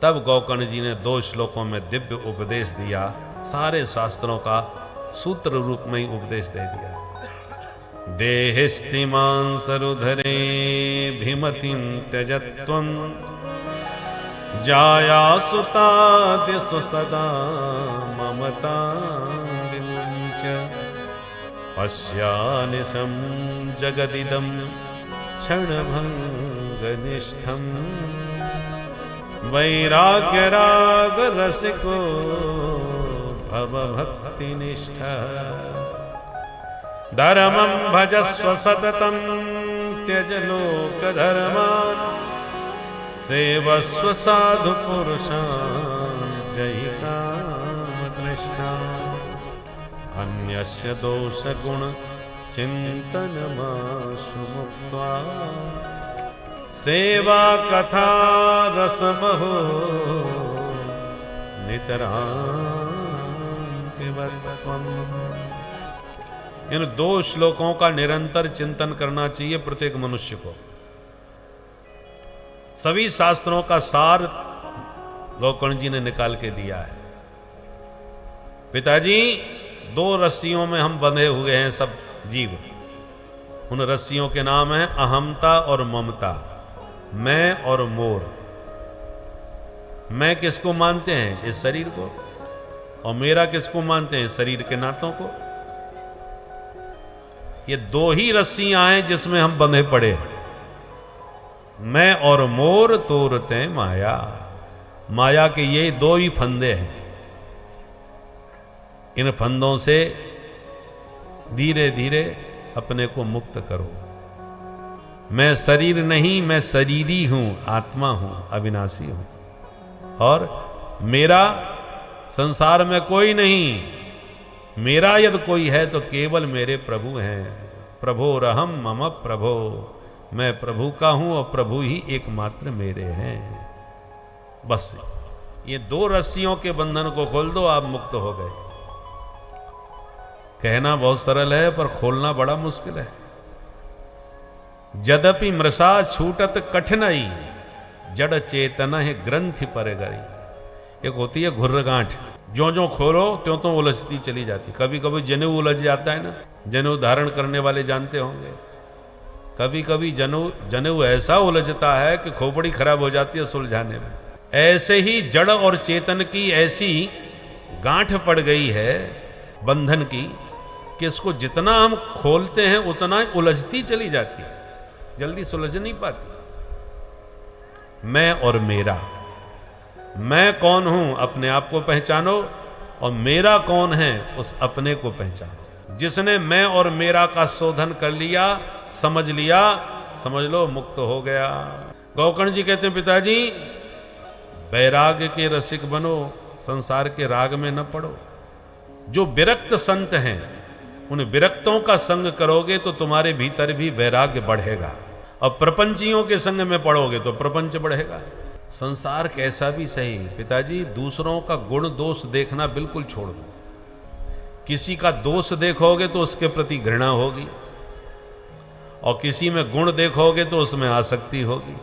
तब गौकर्ण जी ने 2 श्लोकों में दिव्य उपदेश दिया, सारे शास्त्रों का सूत्र रूप में ही उपदेश दे दिया। देहिस्तिमां सरुधरे भिमतिं त्यजत्वं जाया सुतादिषु सदा ममतां विमुञ्च पश्यानिशं जगदिदं क्षणभङ्गनिष्ठं वैराग्यरागरसिको भवभक्तिनिष्ठः धर्मं भजस्व सततं त्यज लोकधर्मान् सेवस्व साधु पुरुषान् जयि कामतृष्णान् अन्यस्य दोषगुण चिन्तनमाशु मुक्त्वा सेवा कथा रसमहो नितरां पिबत्वम्। इन 2 श्लोकों का निरंतर चिंतन करना चाहिए प्रत्येक मनुष्य को। सभी शास्त्रों का सार गौकर्ण जी ने निकाल के दिया है। पिताजी, 2 रस्सियों में हम बंधे हुए हैं सब जीव। उन रस्सियों के नाम हैं अहमता और ममता, मैं और मोर। मैं किसको मानते हैं? इस शरीर को। और मेरा किसको मानते हैं? शरीर के नाटों को। ये 2 ही रस्सियां हैं जिसमें हम बंधे पड़े हैं। मैं और मोर तोरते माया। माया के ये 2 ही फंदे हैं। इन फंदों से धीरे धीरे अपने को मुक्त करो। मैं शरीर नहीं, मैं शरीरी हूं, आत्मा हूं, अविनाशी हूं। और मेरा संसार में कोई नहीं। मेरा यदि कोई है तो केवल मेरे प्रभु हैं। प्रभोरहम मम प्रभो, मैं प्रभु का हूं और प्रभु ही एकमात्र मेरे हैं। बस ये 2 रस्सियों के बंधन को खोल दो, आप मुक्त हो गए। कहना बहुत सरल है पर खोलना बड़ा मुश्किल है। यद्यपि मृषा छूटत कठिनाई, जड़ चेतना है ग्रंथि पर गई। एक होती है घुर्र गांठ, जो जो खोलो त्यों तो उलझती चली जाती। कभी कभी जनेऊ उलझ जाता है ना, जनेऊ धारण करने वाले जानते होंगे। कभी कभी जनेऊ ऐसा उलझता है कि खोपड़ी खराब हो जाती है सुलझाने में। ऐसे ही जड़ और चेतन की ऐसी गांठ पड़ गई है बंधन की कि इसको जितना हम खोलते हैं उतना उलझती चली जाती है, जल्दी सुलझ नहीं पाती। मैं और मेरा, मैं कौन हूं अपने आप को पहचानो और मेरा कौन है उस अपने को पहचानो। जिसने मैं और मेरा का शोधन कर लिया, समझ लिया, समझ लो मुक्त हो गया। गौकर्ण जी कहते हैं पिताजी, वैराग्य के रसिक बनो, संसार के राग में न पड़ो। जो विरक्त संत हैं उन विरक्तों का संग करोगे तो तुम्हारे भीतर भी वैराग्य बढ़ेगा। और प्रपंचियों के संग में पड़ोगे तो प्रपंच बढ़ेगा। संसार कैसा भी सही पिताजी, दूसरों का गुण दोष देखना बिल्कुल छोड़ दो। किसी का दोष देखोगे तो उसके प्रति घृणा होगी और किसी में गुण देखोगे तो उसमें आसक्ति होगी।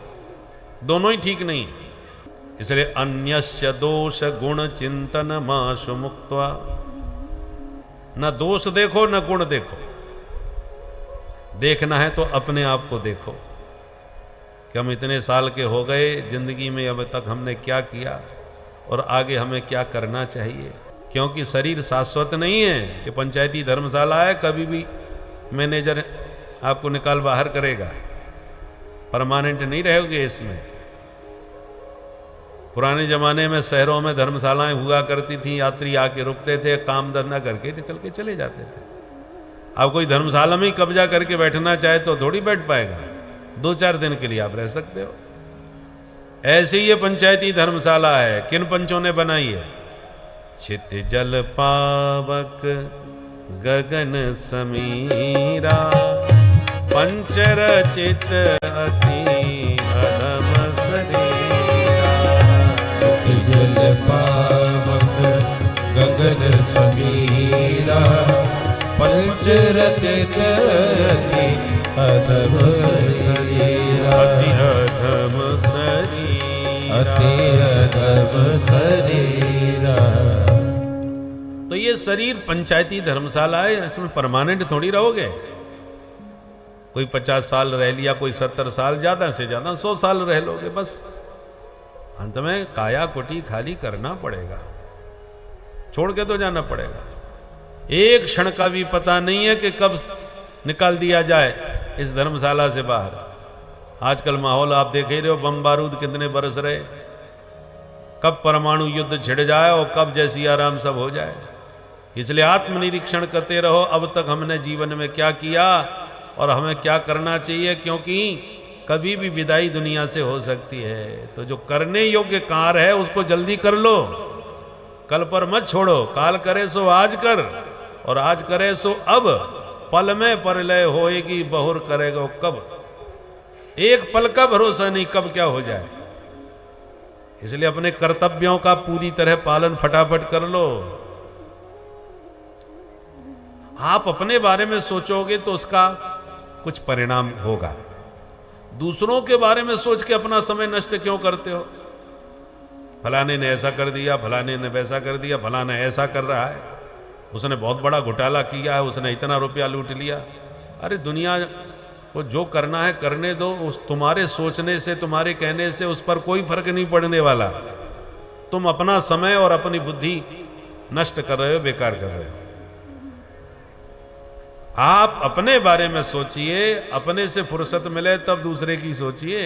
दोनों ही ठीक नहीं। इसलिए अन्यस्य दोष गुण चिंतन माशु मुक्त्वा, न दोष देखो न गुण देखो। देखना है तो अपने आप को देखो कि हम इतने साल के हो गए, जिंदगी में अब तक हमने क्या किया और आगे हमें क्या करना चाहिए। क्योंकि शरीर शाश्वत नहीं है। ये पंचायती धर्मशाला है, कभी भी मैनेजर आपको निकाल बाहर करेगा, परमानेंट नहीं रहोगे इसमें। पुराने जमाने में शहरों में धर्मशालाएं हुआ करती थी, यात्री आके रुकते थे, काम धंधा करके निकल के चले जाते थे। अब कोई धर्मशाला में ही कब्जा करके बैठना चाहे तो थोड़ी बैठ पाएगा। 2-4 दिन के लिए आप रह सकते हो। ऐसे ही ये पंचायती धर्मशाला है। किन पंचों ने बनाई है? चित जल पावक गगन समीरा, पंचरचित अति अधम शरीरा। चित जल पावक गगन समीरा, पंचरचित अति अधम शरीरा। अति अधम शरीरा। ते अदब शरीरा। तो ये शरीर पंचायती धर्मशाला है, इसमें परमानेंट थोड़ी रहोगे। कोई 50 साल रह लिया, कोई 70 साल, ज्यादा से ज्यादा 100 साल रह लोगे बस। अंत में काया कुटी खाली करना पड़ेगा, छोड़ के तो जाना पड़ेगा। एक क्षण का भी पता नहीं है कि कब निकाल दिया जाए इस धर्मशाला से बाहर। आजकल माहौल आप देख ही रहे हो, बम बारूद कितने बरस रहे, कब परमाणु युद्ध छिड़ जाए और कब जैसी आराम सब हो जाए। इसलिए आत्मनिरीक्षण करते रहो, अब तक हमने जीवन में क्या किया और हमें क्या करना चाहिए, क्योंकि कभी भी विदाई दुनिया से हो सकती है। तो जो करने योग्य कार्य है उसको जल्दी कर लो, कल पर मत छोड़ो। काल करे सो आज कर, और आज करे सो अब, पल में परलय होएगी बहुर करेगा कब। एक पल का भरोसा नहीं कब क्या हो जाए। इसलिए अपने कर्तव्यों का पूरी तरह पालन फटाफट कर लो। आप अपने बारे में सोचोगे तो उसका कुछ परिणाम होगा। दूसरों के बारे में सोच के अपना समय नष्ट क्यों करते हो? फलाने ने ऐसा कर दिया, फलाने ने वैसा कर दिया, फलाना ऐसा कर रहा है, उसने बहुत बड़ा घोटाला किया है, उसने इतना रुपया लूट लिया। अरे दुनिया को जो करना है करने दो। उस तुम्हारे सोचने से, तुम्हारे कहने से उस पर कोई फर्क नहीं पड़ने वाला। तुम अपना समय और अपनी बुद्धि नष्ट कर रहे हो, बेकार कर रहे हो। आप अपने बारे में सोचिए, अपने से फुर्सत मिले तब दूसरे की सोचिए।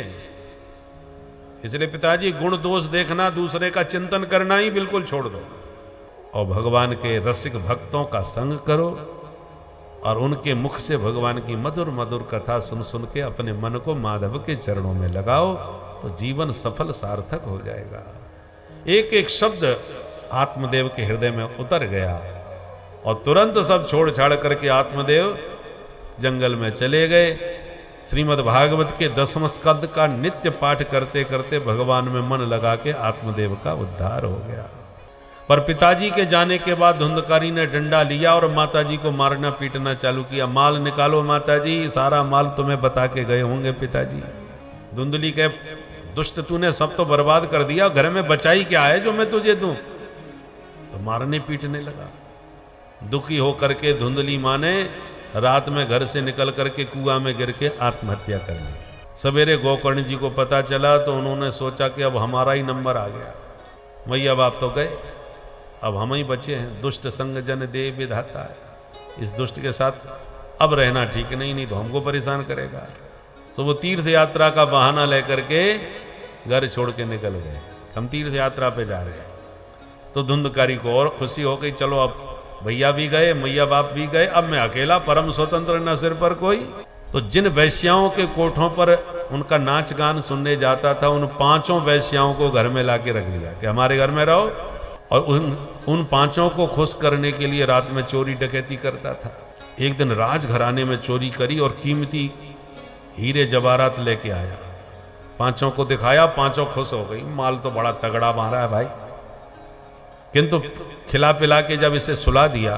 इसलिए पिताजी, गुण दोष देखना, दूसरे का चिंतन करना ही बिल्कुल छोड़ दो और भगवान के रसिक भक्तों का संग करो और उनके मुख से भगवान की मधुर मधुर कथा सुन सुन के अपने मन को माधव के चरणों में लगाओ, तो जीवन सफल सार्थक हो जाएगा। एक एक शब्द आत्मदेव के हृदय में उतर गया और तुरंत सब छोड़ छाड़ करके आत्मदेव जंगल में चले गए। श्रीमद् भागवत के 10वें स्कंद का नित्य पाठ करते करते भगवान में मन लगा के आत्मदेव का उद्धार हो गया। पर पिताजी के जाने के बाद धुंधकारी ने डंडा लिया और माताजी को मारना पीटना चालू किया। माल निकालो माताजी, सारा माल तुम्हें बता के गए होंगे पिताजी। धुंधली के दुष्ट, तूने सब तो बर्बाद कर दिया, घर में बचाई क्या है जो मैं तुझे दूं? तो मारने पीटने लगा। दुखी होकर के धुंधली माँ ने रात में घर से निकल करके कुआं में गिर के आत्महत्या कर ली। सवेरे गोकर्ण जी को पता चला तो उन्होंने सोचा कि अब हमारा ही नंबर आ गया, मैया बाप तो गए, अब हम ही बचे हैं। दुष्ट संग जन दे विधाता है, इस दुष्ट के साथ अब रहना ठीक नहीं तो हमको परेशान करेगा। तो वो तीर्थ यात्रा का बहाना लेकर के घर छोड़ के निकल गए। हम तीर्थ यात्रा पे जा रहे हैं। तो धुंधकारी को और खुशी हो गई, चलो अब भैया भी गए, मैया बाप भी गए, अब मैं अकेला परम स्वतंत्र, न सिर पर कोई। तो जिन वैश्याओं के कोठों पर उनका नाच गान सुनने जाता था, उन 5 वैश्याओं को घर में लाके रख लिया कि हमारे घर में रहो। और उन 5 को खुश करने के लिए रात में चोरी डकैती करता था। एक दिन राजघराने में चोरी करी और कीमती हीरे जवाहरात लेके आया, 5 को दिखाया, 5 खुश हो गई, माल तो बड़ा तगड़ा मारा है भाई। किंतु खिला पिला के जब इसे सुला दिया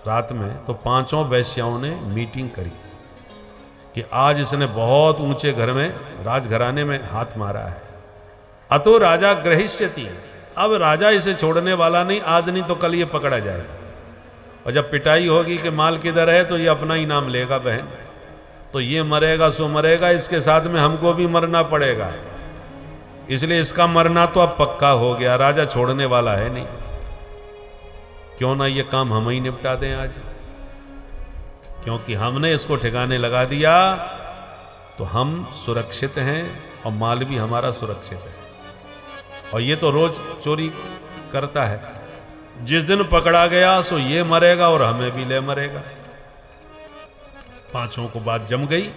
रात में, तो 5 वैश्याओं ने मीटिंग करी कि आज इसने बहुत ऊंचे घर में, राजघराने में हाथ मारा है। अतो राजा ग्रहिष्यति, अब राजा इसे छोड़ने वाला नहीं, आज नहीं तो कल ये पकड़ा जाएगा। और जब पिटाई होगी कि माल किधर है, तो ये अपना ही नाम लेगा बहन। तो ये मरेगा सो मरेगा, इसके साथ में हमको भी मरना पड़ेगा। इसलिए इसका मरना तो अब पक्का हो गया, राजा छोड़ने वाला है नहीं। क्यों ना ये काम हम ही निपटा दें आज, क्योंकि हमने इसको ठिकाने लगा दिया तो हम सुरक्षित हैं और माल भी हमारा सुरक्षित है। और ये तो रोज चोरी करता है, जिस दिन पकड़ा गया सो ये मरेगा और हमें भी ले मरेगा। 5 को बात जम गई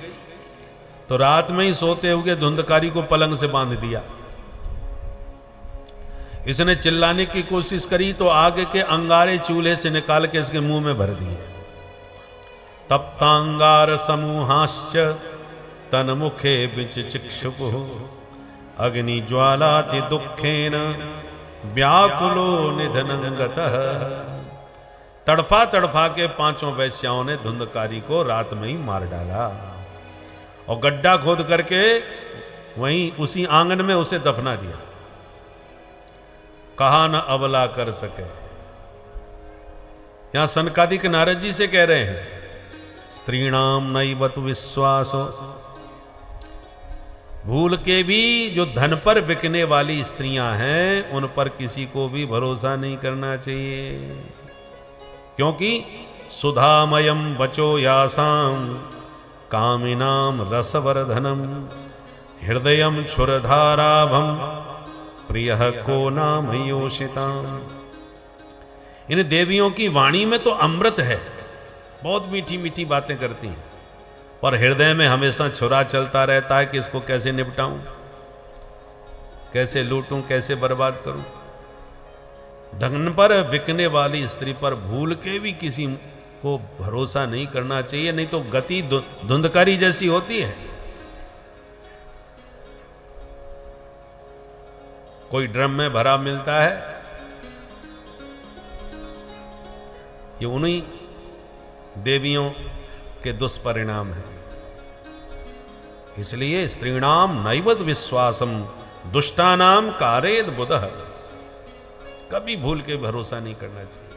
तो रात में ही सोते हुए धुंधकारी को पलंग से बांध दिया। इसने चिल्लाने की कोशिश करी तो आगे के अंगारे चूल्हे से निकाल के इसके मुंह में भर दिए। तप्तांगार समूहाश्च तन मुखे बिच चिक्षुपु अग्नि ज्वालाति दुखेन व्याकुलो निधनंगतः। तड़फा तड़फा के 5 वैश्याओं ने धुंधकारी को रात में ही मार डाला और गड्ढा खोद करके वहीं उसी आंगन में उसे दफना दिया। कहा न अबला कर सके। यहां सनकादिक नारद जी से कह रहे हैं, स्त्रीणाम नैवत विश्वासो, भूल के भी जो धन पर बिकने वाली स्त्रियां हैं उन पर किसी को भी भरोसा नहीं करना चाहिए, क्योंकि सुधामयम बचो यासाम कामिनाम रसवर्धनम हृदयम क्षुरधाराभम प्रियः को नाम योषिताम। इन देवियों की वाणी में तो अमृत है, बहुत मीठी मीठी बातें करती हैं, पर हृदय में हमेशा छुरा चलता रहता है कि इसको कैसे निपटाऊं, कैसे लूटूं, कैसे बर्बाद करूं। धन पर बिकने वाली स्त्री पर भूल के भी किसी को भरोसा नहीं करना चाहिए, नहीं तो गति धुंधकारी जैसी होती है। कोई ड्रम में भरा मिलता है, ये उन्हीं देवियों के दुष्परिणाम है। इसलिए स्त्रीणाम नैवत विश्वासम दुष्टानाम कारेद बुधः, कभी भूल के भरोसा नहीं करना चाहिए।